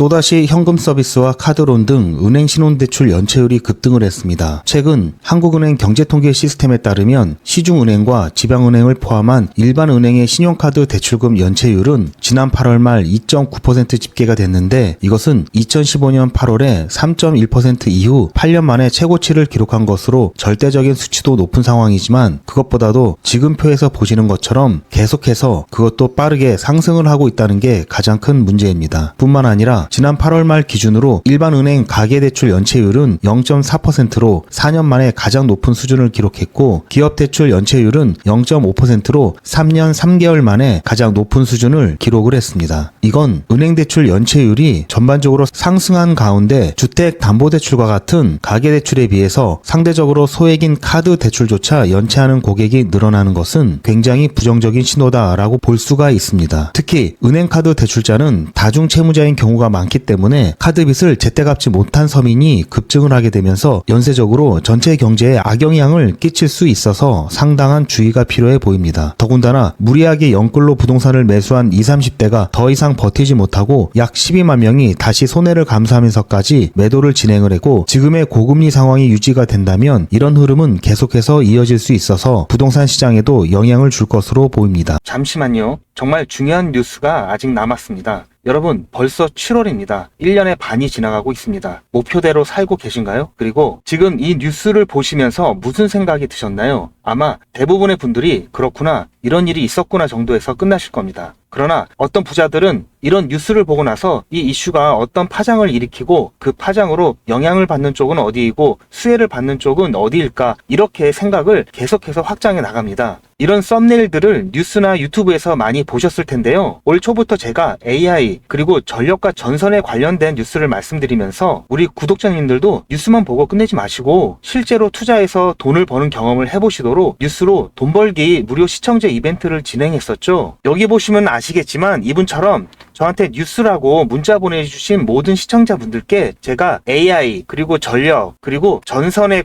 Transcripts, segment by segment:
또다시 현금 서비스와 카드론 등 은행 신용대출 연체율이 급등을 했습니다. 최근 한국은행 경제통계 시스템에 따르면 시중은행과 지방은행을 포함한 일반 은행의 신용카드 대출금 연체율은 지난 8월 말 2.9% 집계가 됐는데, 이것은 2015년 8월에 3.1% 이후 8년 만에 최고치를 기록한 것으로 절대적인 수치도 높은 상황이지만, 그것보다도 지금 표에서 보시는 것처럼 계속해서 그것도 빠르게 상승을 하고 있다는 게 가장 큰 문제입니다. 뿐만 아니라 지난 8월 말 기준으로 일반 은행 가계대출 연체율은 0.4%로 4년 만에 가장 높은 수준을 기록했고, 기업대출 연체율은 0.5%로 3년 3개월 만에 가장 높은 수준을 기록을 했습니다. 이건 은행대출 연체율이 전반적으로 상승한 가운데 주택담보대출과 같은 가계대출에 비해서 상대적으로 소액인 카드 대출조차 연체하는 고객이 늘어나는 것은 굉장히 부정적인 신호다라고 볼 수가 있습니다. 특히 은행카드 대출자는 다중채무자인 경우가 많기 때문에 카드빚을 제때 갚지 못한 서민이 급증을 하게 되면서 연쇄적으로 전체 경제에 악영향을 끼칠 수 있어서 상당한 주의가 필요해 보입니다. 더군다나 무리하게 연끌로 부동산을 매수한 20, 30대가 더 이상 버티지 못하고 약 12만 명이 다시 손해를 감수하면서까지 매도를 진행을 했고, 지금의 고금리 상황이 유지가 된다면 이런 흐름은 계속해서 이어질 수 있어서 부동산 시장에도 영향을 줄 것으로 보입니다. 잠시만요. 정말 중요한 뉴스가 아직 남았습니다. 여러분, 벌써 7월입니다. 1년의 반이 지나가고 있습니다. 목표대로 살고 계신가요? 그리고 지금 이 뉴스를 보시면서 무슨 생각이 드셨나요? 아마 대부분의 분들이 그렇구나, 이런 일이 있었구나 정도에서 끝나실 겁니다. 그러나 어떤 부자들은 이런 뉴스를 보고 나서 이 이슈가 어떤 파장을 일으키고 그 파장으로 영향을 받는 쪽은 어디이고 수혜를 받는 쪽은 어디일까, 이렇게 생각을 계속해서 확장해 나갑니다. 이런 썸네일들을 뉴스나 유튜브에서 많이 보셨을 텐데요. 올 초부터 제가 AI 그리고 전력과 전선에 관련된 뉴스를 말씀드리면서 우리 구독자님들도 뉴스만 보고 끝내지 마시고 실제로 투자해서 돈을 버는 경험을 해보시도록 뉴스로 돈 벌기 무료 시청제 이벤트를 진행했었죠. 여기 보시면 아시겠지만 이분처럼 저한테 뉴스라고 문자 보내주신 모든 시청자분들께 제가 AI 그리고 전력 그리고 전선에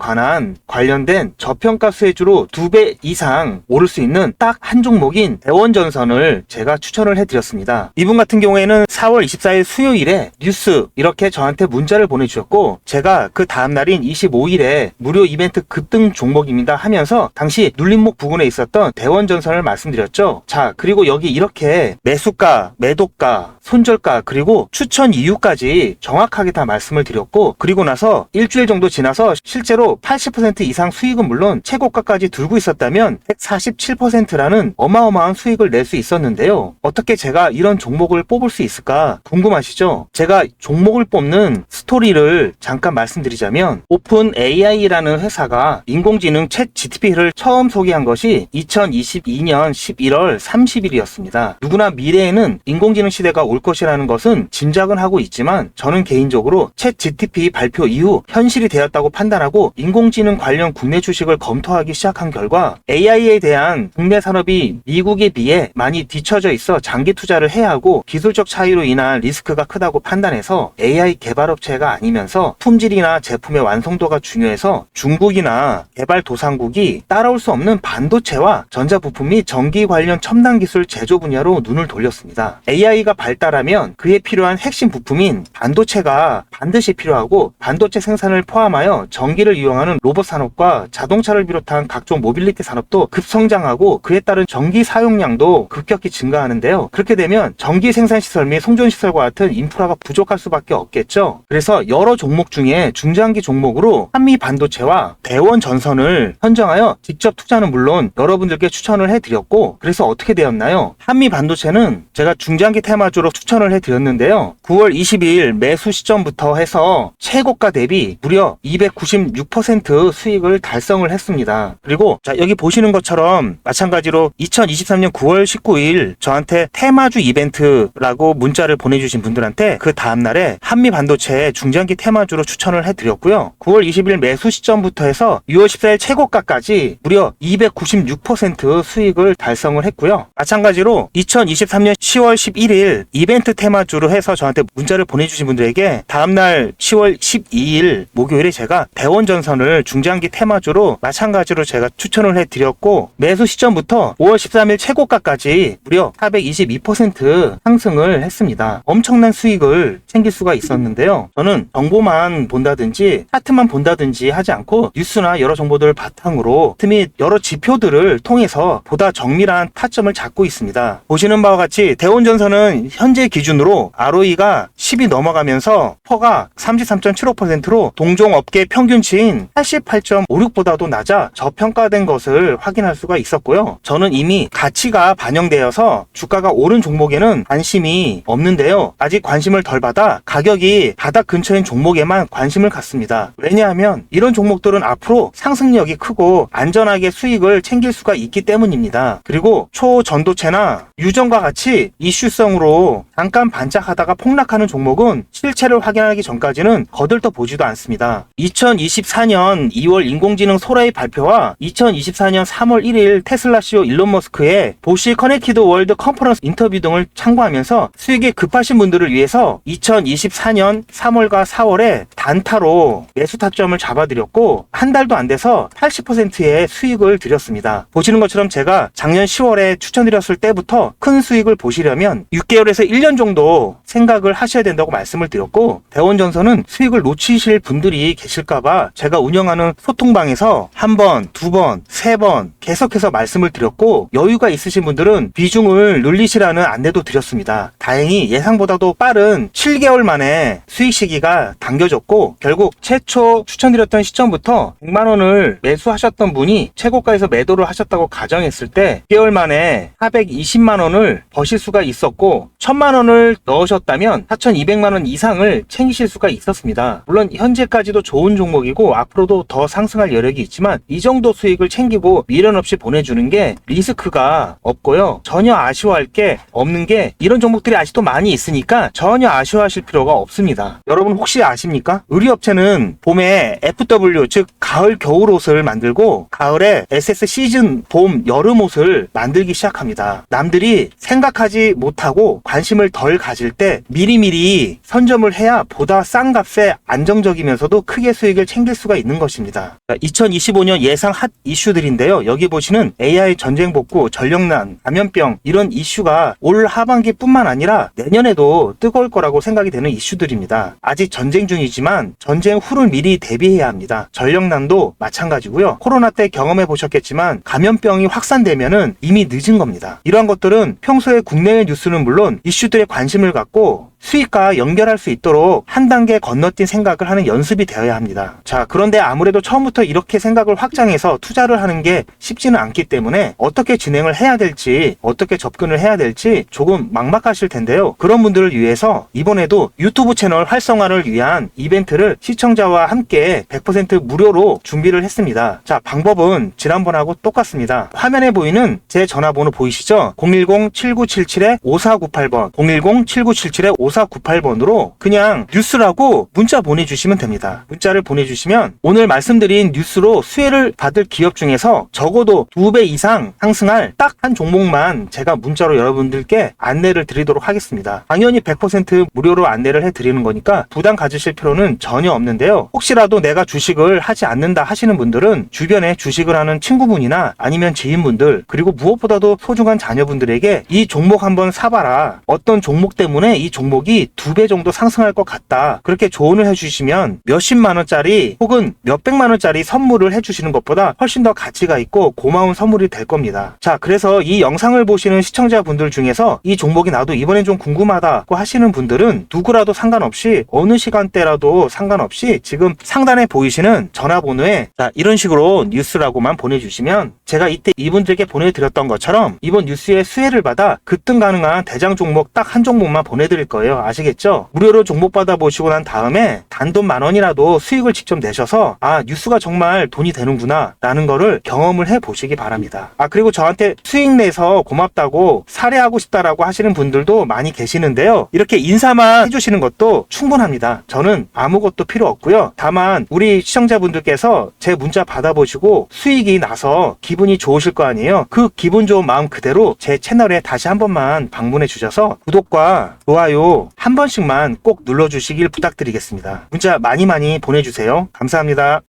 관련된 저평가 수혜주로 2배 이상 오를 수 있는 딱 한 종목인 대원전선을 제가 추천을 해드렸습니다. 이분 같은 경우에는 4월 24일 수요일에 뉴스 이렇게 저한테 문자를 보내주셨고, 제가 그 다음날인 25일에 무료 이벤트 급등 종목입니다 하면서 당시 눌림목 부근에 있었던 대원전선을 말씀드렸죠. 자, 그리고 여기 이렇게 매수가, 매도가, 손절가 그리고 추천 이유까지 정확하게 다 말씀을 드렸고, 그리고 나서 일주일 정도 지나서 실제로 80% 이상 수익은 물론 최고가까지 들고 있었다면 147%라는 어마어마한 수익을 낼 수 있었는데요. 어떻게 제가 이런 종목을 뽑을 수 있을까 궁금하시죠? 제가 종목을 뽑는 스토리를 잠깐 말씀드리자면, 오픈 AI라는 회사가 인공지능 챗 GTP를 처음 소개한 것이 2022년 11월 30일이었습니다. 누구나 미래에는 인공지능 시대가 올 것이라는 것은 짐작은 하고 있지만, 저는 개인적으로 챗 GTP 발표 이후 현실이 되었다고 판단하고 인공지능 관련 국내 주식을 검토하기 시작한 결과 AI에 대한 국내 산업이 미국에 비해 많이 뒤처져 있어 장기 투자를 해야 하고 기술적 차이로 인한 리스크가 크다고 판단해서 AI 개발업체가 아니면서 품질이나 제품의 완성도가 중요해서 중국이나 개발도상국이 따라올 수 없는 반도체와 전자부품 및 전기 관련 첨단 기술 제조 분야로 눈을 돌렸습니다. AI가 발달하면 그에 필요한 핵심 부품인 반도체가 반드시 필요하고, 반도체 생산을 포함하여 전기를 이용하는 로봇 산업과 자동차를 비롯한 각종 모빌리티 산업도 급성장하고 그에 따른 전기 사용량도 급격히 증가하는데요. 그렇게 되면 전기 생산시설 및 송전시설과 같은 인프라가 부족할 수밖에 없겠죠. 그래서 여러 종목 중에 중장기 종목으로 한미 반도체와 대원 전선을 선정하여 직접 투자는 물론 여러분들께 추천을 해드렸고, 그래서 어떻게 되었나요? 한미 반도체는 제가 중장기 테마주로 추천을 해드렸는데요. 9월 22일 매수 시점부터 해서 최고가 대비 무려 296% 수익을 달성을 했습니다. 그리고 자, 여기 보시는 것처럼 마찬가지로 2023년 9월 19일 저한테 테마주 이벤트라고 문자를 보내주신 분들한테 그 다음날에 한미 반도체 중장기 테마주로 추천을 해드렸고요. 9월 20일 매수 시점부터 해서 6월 14일 최고가까지 무려 296% 수익을 달성을 했고요. 마찬가지로 2023년 10월 11일 11일 이벤트 테마주로 해서 저한테 문자를 보내주신 분들에게 다음날 10월 12일 목요일에 제가 대원전선을 중장기 테마주로 마찬가지로 제가 추천을 해드렸고 매수 시점부터 5월 13일 최고가까지 무려 422% 상승을 했습니다. 엄청난 수익을 챙길 수가 있었는데요. 저는 정보만 본다든지 차트만 본다든지 하지 않고 뉴스나 여러 정보들을 바탕으로 및 여러 지표들을 통해서 보다 정밀한 타점을 잡고 있습니다. 보시는 바와 같이 대원전선은 현재 기준으로 ROE가 10이 넘어가면서 퍼가 33.75%로 동종업계 평균치인 88.56보다도 낮아 저평가된 것을 확인할 수가 있었고요. 저는 이미 가치가 반영되어서 주가가 오른 종목에는 관심이 없는데요. 아직 관심을 덜 받아 가격이 바닥 근처인 종목에만 관심을 갖습니다. 왜냐하면 이런 종목들은 앞으로 상승력이 크고 안전하게 수익을 챙길 수가 있기 때문입니다. 그리고 초전도체나 유전과 같이 이슈성으로 잠깐 반짝하다가 폭락하는 종목은 실체를 확인하기 전까지는 거들떠 보지도 않습니다. 2024년 2월 인공지능 소라의 발표와 2024년 3월 1일 테슬라 CEO 일론 머스크의 보시 커넥티드 월드 컨퍼런스 인터뷰 등을 참고하면서 수익이 급하신 분들을 위해서 2024년 3월과 4월에 단타로 매수 타점을 잡아드렸고 한 달도 안 돼서 80%의 수익을 드렸습니다. 보시는 것처럼 제가 작년 10월에 추천드렸을 때부터 큰 수익을 보시려면 6개월에서 1년 정도 생각을 하셔야 된다고 말씀을 드렸고 대원전선은 수익을 놓치실 분들이 계실까봐 제가 운영하는 소통방에서 한 번, 두 번, 세 번 계속해서 말씀을 드렸고 여유가 있으신 분들은 비중을 늘리시라는 안내도 드렸습니다. 다행히 예상보다도 빠른 7개월 만에 수익 시기가 당겨졌고 결국 최초 추천드렸던 시점부터 100만원을 매수하셨던 분이 최고가에서 매도를 하셨다고 가정했을 때 6개월 만에 420만원을 버실 수가 있었고 1000만원을 넣으셨다면 4200만원 이상을 챙기실 수가 있었습니다. 물론 현재까지도 좋은 종목이고 앞으로도 더 상승할 여력이 있지만 이 정도 수익을 챙기고 미련 없이 보내주는 게 리스크가 없고요. 전혀 아쉬워할 게 없는 게 이런 종목들이 아직도 많이 있으니까 전혀 아쉬워하실 필요가 없습니다. 여러분 혹시 아십니까? 의류업체는 봄에 FW 즉 가을 겨울 옷을 만들고 가을에 SS 시즌 봄 여름 옷을 만들기 시작합니다. 남들이 생각하지 못하고 관심을 덜 가질 때 미리미리 선점을 해야 보다 싼 값에 안정적이면서도 크게 수익을 챙길 수가 있는 것입니다. 2025년 예상 핫 이슈들인데요. 여기 보시는 AI 전쟁 복구, 전력난, 감염병 이런 이슈가 올 하반기뿐만 아니라 내년에도 뜨거울 거라고 생각이 되는 이슈들입니다. 아직 전쟁 중이지만 전쟁 후를 미리 대비해야 합니다. 전력난도 마찬가지고요. 코로나 때 경험해 보셨겠지만 감염병이 확산되면은 이미 늦은 겁니다. 이러한 것들은 평소에 국내외 뉴스는 물론 이슈들에 관심을 갖고 수익과 연결할 수 있도록 한 단계 건너뛴 생각을 하는 연습이 되어야 합니다. 자, 그런데 아무래도 처음부터 이렇게 생각을 확장해서 투자를 하는 게 쉽지는 않기 때문에 어떻게 진행을 해야 될지 어떻게 접근을 해야 될지 조금 막막하실 텐데요. 그런 분들을 위해서 이번에도 유튜브 채널 활성화를 위한 이벤트를 시청자와 함께 100% 무료로 준비를 했습니다. 자, 방법은 지난번하고 똑같습니다. 화면에 보이는 제 전화번호 보이시죠? 010-7977-5498번 010-7977-5498번으로 그냥 뉴스라고 문자 보내주시면 됩니다. 문자를 보내주시면 오늘 말씀드린 뉴스로 수혜를 받을 기업 중에서 적어도 2배 이상 상승할 딱 한 종목만 제가 문자로 여러분들께 안내를 드리도록 하겠습니다. 당연히 100% 무료로 안내를 해드리는 거니까 부담 가지실 필요는 전혀 없는데요. 혹시라도 내가 주식을 하지 않는다 하시는 분들은 주변에 주식을 하는 친구분이나 아니면 지인분들 그리고 무엇보다도 소중한 자녀분들에게 이 종목 한번 사봐라. 어떤 종목 때문에 이 종목이 2배 정도 상승할 것 같다. 그렇게 조언을 해주시면 몇십만원짜리 혹은 몇백만원짜리 선물을 해주시는 것보다 훨씬 더 가치가 있고 고마운 선물이 될 겁니다. 자, 그래서 이 영상을 보시는 시청자분들 중에서 이 종목이 나도 이번엔 좀 궁금하다고 하시는 분들은 누구라도 상관없이 어느 시간대라도 상관없이 지금 상단에 보이시는 전화번호에 자, 이런 식으로 뉴스라고만 보내주시면 제가 이때 이분들께 보내드렸던 것처럼 이번 뉴스의 수혜를 받아 급등 가능한 대장 종목 딱 한 종목만 보내드릴 거예요. 거예요. 아시겠죠? 무료로 종목 받아보시고 난 다음에 단돈 10,000원이라도 수익을 직접 내셔서 아, 뉴스가 정말 돈이 되는구나 라는 거를 경험을 해보시기 바랍니다. 아, 그리고 저한테 수익 내서 고맙다고 사례하고 싶다라고 하시는 분들도 많이 계시는데요. 이렇게 인사만 해주시는 것도 충분합니다. 저는 아무것도 필요 없고요. 다만 우리 시청자분들께서 제 문자 받아보시고 수익이 나서 기분이 좋으실 거 아니에요. 그 기분 좋은 마음 그대로 제 채널에 다시 한 번만 방문해 주셔서 구독과 좋아요 한 번씩만 꼭 눌러주시길 부탁드리겠습니다. 문자 많이 보내주세요. 감사합니다.